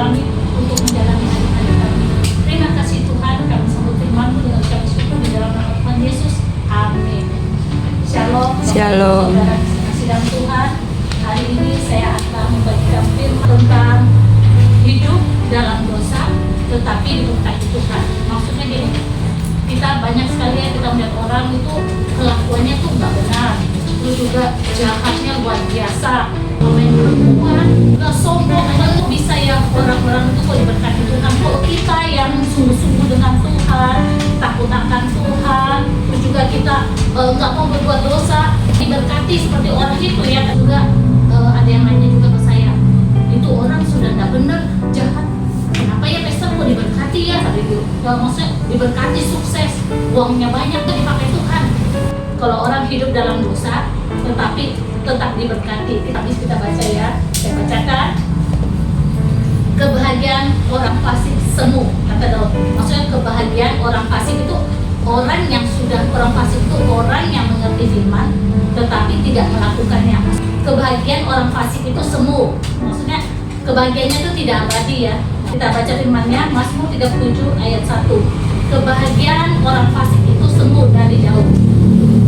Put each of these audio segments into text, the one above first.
kami untuk menjalani hari-hari kami. Terima kasih Tuhan, kami sambut firman-Mu dengan ucapan syukur di dalam nama Tuhan Yesus. Amin. Shalom. Shalom. Saudara kasih dalam Tuhan, hari ini saya akan membagikan firman tentang hidup dalam dosa tetapi diberkati Tuhan. Maksudnya gini, kita banyak sekali ya kita melihat orang itu kelakuannya tuh nggak benar, terus juga jahatnya luar biasa, main perempuan, nggak sombong, lalu bisa ya orang-orang itu kok diberkati Tuhan. Kalau kita yang sungguh-sungguh dengan Tuhan, takut akan Tuhan, terus juga kita nggak mau berbuat dosa, diberkati seperti orang itu ya. Juga ada yang lainnya juga ke saya, itu orang sudah nggak benar, jahat. Kenapa ya Pastor kok diberkati ya? Maksudnya diberkati sukses, uangnya banyak tuh dipakai Tuhan. Kalau orang hidup dalam dosa, tetapi tetap diberkati. Kita baca ya, saya bacakan. Kebahagiaan orang fasik semu, kata Daud. Maksudnya kebahagiaan orang fasik itu orang yang sudah, orang fasik itu orang yang mengerti firman, tetapi tidak melakukannya. Kebahagiaan orang fasik itu semu, maksudnya kebahagiaannya itu tidak abadi ya. Kita baca firman-Nya, Mazmur 37 ayat 1. Kebahagiaan orang fasik itu semu dari Daud.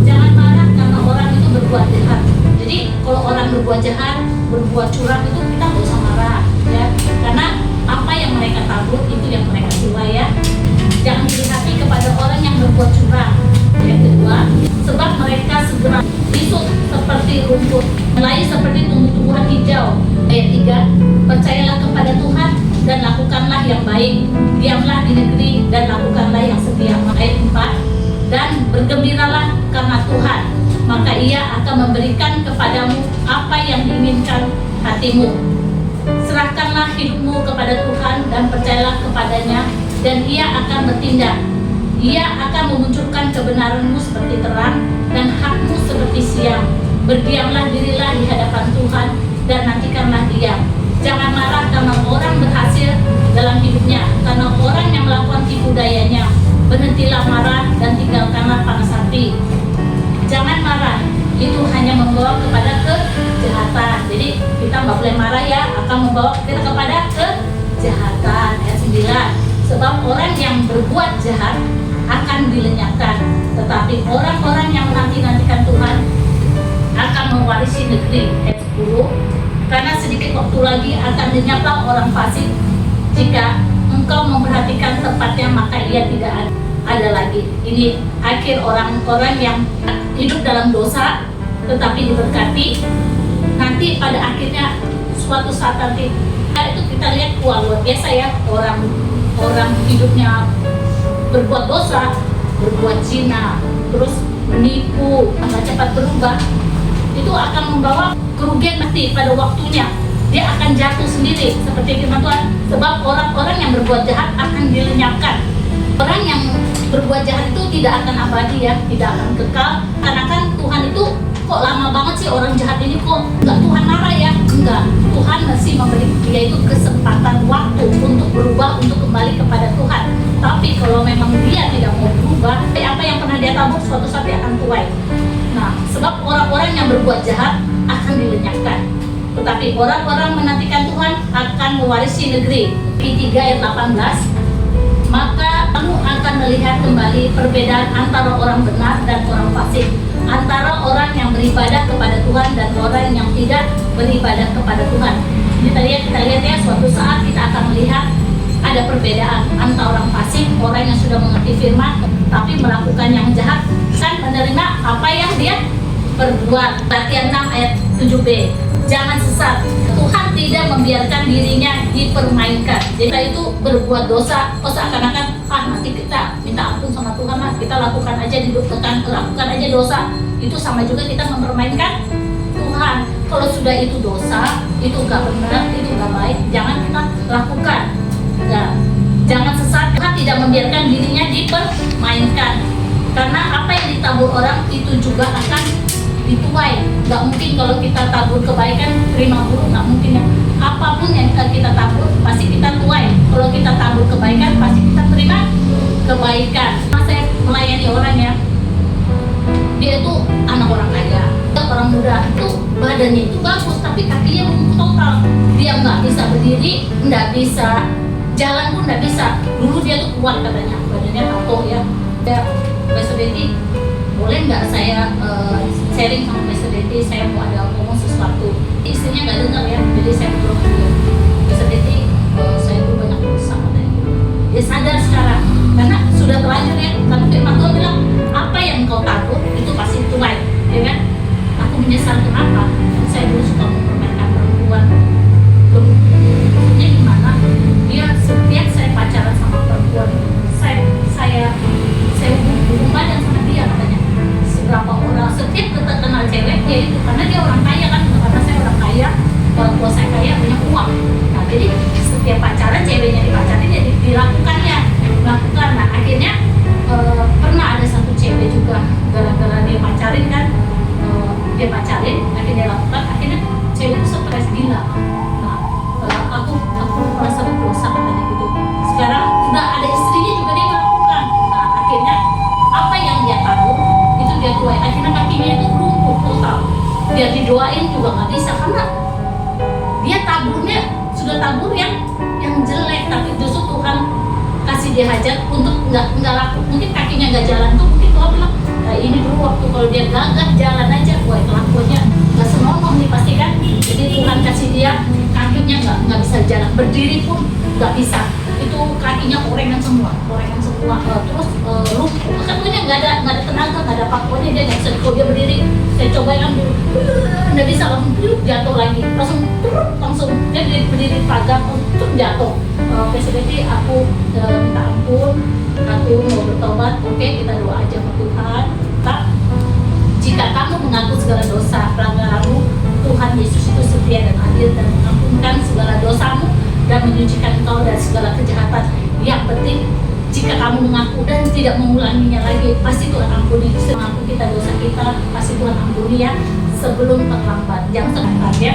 Jangan marah karena orang itu berbuat jahat. Jadi kalau orang berbuat jahat, berbuat curang itu kita nggak usah marah ya. Karena apa yang mereka tabur itu yang mereka tuai ya. Jangan iri hati kepada orang yang berbuat curang. Yang kedua, sebab mereka segera busuk seperti rumput, melai seperti tumbuh-tumbuhan hijau. Ayat 3, percayalah kepada Tuhan dan lakukanlah yang baik, diamlah di negeri dan lakukanlah yang setia. Ayat 4, dan bergembiralah karena Tuhan, maka Ia akan memberikan kepadamu apa yang diinginkan hatimu. Serahkanlah hidupmu kepada Tuhan dan percayalah kepadanya, dan Ia akan bertindak. Ia akan memunculkan kebenaranmu seperti terang dan hakmu seperti siang. Berdiamlah dirilah di hadapan Tuhan dan nantikanlah Dia. Jangan marah karena orang berhasil dalam hidupnya, karena orang yang melakukan tipu dayanya. Berhentilah marah dan tinggalkanlah panas hati. Jangan marah, itu hanya membawa kepada kejahatan. Jadi kita nggak boleh marah ya, akan membawa kita kepada kejahatan. Ayat 9, sebab orang yang berbuat jahat akan dilenyapkan, tetapi orang-orang yang menanti-nantikan Tuhan akan mewarisi negeri. Ayat 10, karena sedikit waktu lagi akan lenyaplah orang fasik. Jika engkau memperhatikan tempatnya, maka ia tidak ada lagi. Ini akhir orang-orang yang hidup dalam dosa tetapi diberkati. Nanti pada akhirnya suatu saat nanti itu kita lihat luar biasa ya, orang hidupnya berbuat dosa, berbuat zina, terus menipu, nggak cepat berubah, itu akan membawa kerugian nanti pada waktunya. Dia akan jatuh sendiri seperti firman Tuhan. Sebab orang-orang yang berbuat jahat akan dilenyapkan. Orang yang berbuat jahat itu tidak akan abadi ya, tidak akan kekal. Karena kan Tuhan itu kok lama banget sih orang jahat ini, kok enggak Tuhan marah ya? Enggak, Tuhan masih memberi dia itu kesempatan waktu untuk berubah, untuk kembali kepada Tuhan. Tapi kalau memang dia tidak mau berubah, apa yang pernah dia tabur suatu saat dia akan tuai. Nah, sebab orang-orang yang berbuat jahat akan dilenyapkan, tetapi orang-orang menantikan Tuhan akan mewarisi negeri. Di 3 ayat 18, maka kamu akan melihat kembali perbedaan antara orang benar dan orang fasik, antara orang yang beribadah kepada Tuhan dan orang yang tidak beribadah kepada Tuhan. Kita lihat ya, suatu saat kita akan melihat ada perbedaan antara orang fasik, orang yang sudah mengerti firman tapi melakukan yang jahat, kan menerima apa yang dia perbuat. Galatia 6 ayat 7b, jangan sesat, Tuhan tidak membiarkan dirinya dipermainkan. Jadi kita itu berbuat dosa, seakan-akan nanti kita minta ampun sama Tuhan lah, kita lakukan aja dosa, itu sama juga kita mempermainkan Tuhan. Kalau sudah itu dosa, itu gak benar, itu gak baik, jangan kita lakukan ya. Jangan sesat, Tuhan tidak membiarkan dirinya dipermainkan, karena apa yang ditabur orang itu juga akan dituai. Gak mungkin kalau kita tabur kebaikan terima buruk, gak mungkin ya. Apapun yang kita tabur pasti kita tuai. Kalau kita tabur kebaikan pasti kita terima kebaikan. Saya melayani orang ya, dia itu anak orang kaya, orang muda, itu badannya itu bagus tapi kakinya lumpuh total. Dia nggak bisa berdiri, nggak bisa jalan pun nggak bisa. Dulu dia tuh kuat katanya, badannya patuh ya. Ya, Pastor Betty, boleh nggak saya sharing sama Pastor Betty? Saya mau ada ngomong sesuatu. Istrinya nggak dengar ya, jadi saya ngobrol sama dia. Pastor Betty, saya tuh banyak dosa katanya. Dia sadar sekarang karena sudah terlanjur ya. Tapi firman Tuhan bilang, apa yang kau tabur itu pasti tuai, ya kan? Aku menyesal kenapa? Saya dulu suka mempermainkan perempuan. Maksudnya gimana? Dia setiap saya pacaran sama perempuan, saya hubung badan sama dia katanya. Seberapa orang setiap kita kenal cewek dia itu karena dia orang kaya kan, karena saya orang kaya, orang tua saya kaya punya uang. Nah jadi setiap pacaran ceweknya dipacarin dia dilakukannya. Nah akhirnya pernah ada satu cewek juga gara-gara dia pacarin kan, dia pacarin akhirnya dia lakukan, akhirnya cewek itu stres gila. Nah aku merasa berdosa katanya gitu. Sekarang udah ada istrinya juga dia melakukan. Nah akhirnya apa yang dia tabur itu dia tuai, akhirnya kakinya itu lumpuh total. Dia didoain juga nggak bisa karena dia taburnya sudah tabur yang jelek, tapi justru Tuhan kasih dia hajat untuk nggak laku. Mungkin kakinya nggak jalan tuh mungkin Tuhan bilang, nah ini dulu waktu kalau dia gagah jalan aja, wah kelakuannya nggak senonoh nih pasti kan. Jadi Tuhan kasih dia kakinya nggak bisa jalan, berdiri pun nggak bisa. Itu kakinya korengan semua, terus lumpuh. Katanya nggak ada tenaga, nggak ada pakuannya, dia nggak bisa. Kalau dia berdiri, saya coba yang dulu, nggak bisa, langsung jatuh lagi, langsung dia berdiri pagar, langsung jatuh. Jadi aku minta ampun, aku mau bertobat. Oke, kita doa aja ke Tuhan. Jika kamu mengaku segala dosa pelanggaranmu, Tuhan Yesus itu setia dan adil dan mengampunkan segala dosamu dan menyucikan engkau dari segala kejahatan. Yang penting jika kamu mengaku dan tidak mengulanginya lagi, pasti Tuhan ampuni. Mengaku kita dosa kita, pasti Tuhan ampuni ya, sebelum terlambat. Jangan terlambat ya.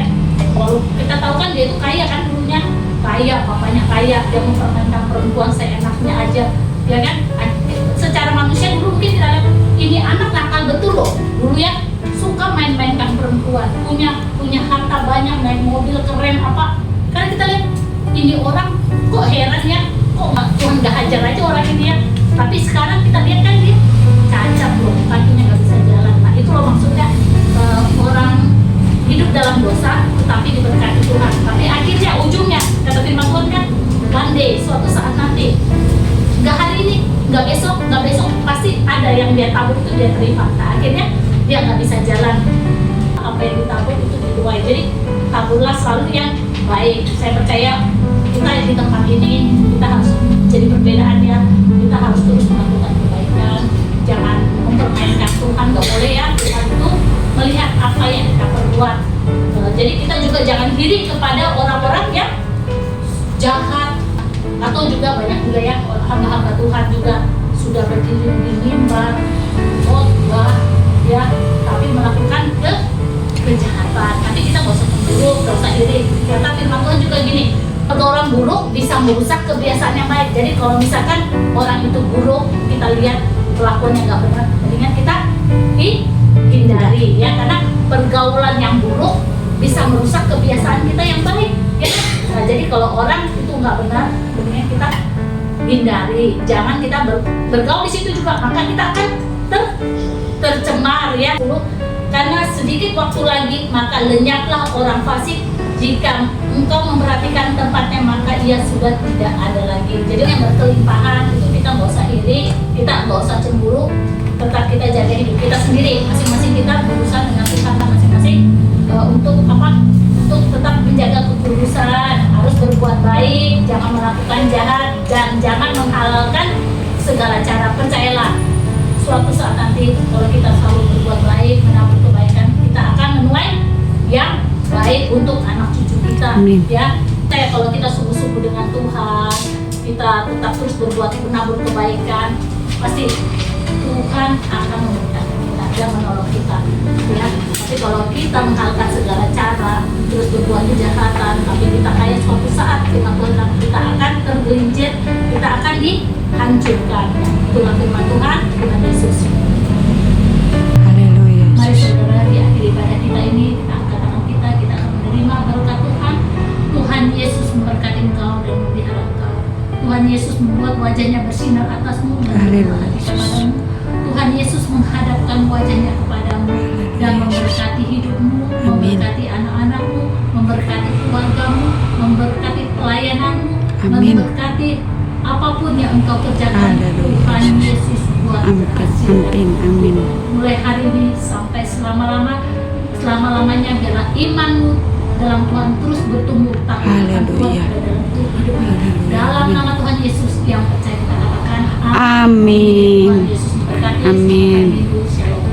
Kalau kita tahu kan dia itu kaya kan dulunya, kaya, papanya kaya, dia mempermainkan perempuan seenaknya aja, ya kan? Secara manusia dulu mungkin tidak ada, ini anak nakal betul loh dulu ya, suka main-mainkan perempuan, punya harta banyak, naik mobil keren apa. Karena kita lihat ini orang kok heran ya, kok Tuhan gak hajar aja orang ini ya. Tapi sekarang kita lihat kan dia cacat loh, kakinya gak bisa jalan. Nah itu loh maksudnya orang hidup dalam dosa tetapi diberkati Tuhan. Tapi akhirnya ujungnya kata firman Tuhan kan, one day, suatu saat nanti, nggak hari ini, nggak besok pasti ada yang dia tabur itu dia terima. Nah akhirnya dia nggak bisa jalan, apa yang ditabur itu dituai. Jadi taburlah selalu yang baik. Saya percaya kita di tempat ini kita harus jadi perbedaan ya. Kita harus terus melakukan kebaikan, jangan mempermainkan Tuhan. Nggak boleh ya, Tuhan itu melihat apa yang kita perbuat. Jadi kita juga jangan iri kepada orang-orang yang jahat, atau juga banyak juga ya hamba-hamba Tuhan juga sudah berdiri di mimbar, khotbah ya, tapi melakukan kejahatan. Nanti kita nggak usah buruk, nggak usah iri. Kata firman Tuhan juga gini, orang buruk bisa merusak kebiasaan yang baik. Jadi kalau misalkan orang itu buruk, kita lihat kelakuannya nggak benar, mendingan kita hindari ya, karena pergaulan yang buruk bisa merusak kebiasaan kita yang baik ya. Nah, jadi kalau orang itu nggak benar, mendingan kita hindari, jangan kita bergaul di situ juga, maka kita akan tercemar ya. Karena sedikit waktu lagi maka lenyaplah orang fasik. Jika engkau memperhatikan tempatnya maka ia sudah tidak ada lagi. Jadi yang berkelimpahan itu kita nggak usah iri, kita nggak usah cemburu, tetap kita jaga hidup kita sendiri, masing-masing kita berusaha dengan Tuhan masing-masing untuk apa? Untuk tetap menjaga kekudusan, harus berbuat baik, jangan melakukan jahat, dan jangan menghalalkan segala cara. Percayalah, suatu saat nanti kalau kita selalu berbuat baik, menabur kebaikan, kita akan menuai yang baik untuk anak cucu kita. Amin. Ya, kalau kita sungguh-sungguh dengan Tuhan, kita tetap terus berbuat menabur kebaikan, pasti Tuhan akan memberkati kita dan menolong kita. Ya, tapi kalau kita menghalalkan segala cara, terus berbuat kejahatan, tapi kita kayak suatu saat kita akan tergelincir, kita akan dihancurkan. Ya, itulah firman Tuhan, Tuhan Yesus. Haleluya. Mari saudara, di akhir ibadah kita ini kita angkat tangan Yesus membuat wajahnya bersinar atasmu dan berhati kepadamu. Tuhan Yesus menghadapkan wajahnya kepadamu dan memberkati hidupmu, memberkati anak-anakmu, memberkati keluargamu, memberkati pelayananmu, memberkati apapun yang engkau kerjakan. Tuhan Yesus buat berhasil. Amin. Mulai hari ini sampai selama-lamanya biarlah imanmu dalam Tuhan terus bertumbuh, tapi akan kuat dalam hidupmu. Dalam nama Tuhan Yesus yang percaya kita katakan Amin. Tuhan Yesus memberkati. Amin. Shalom.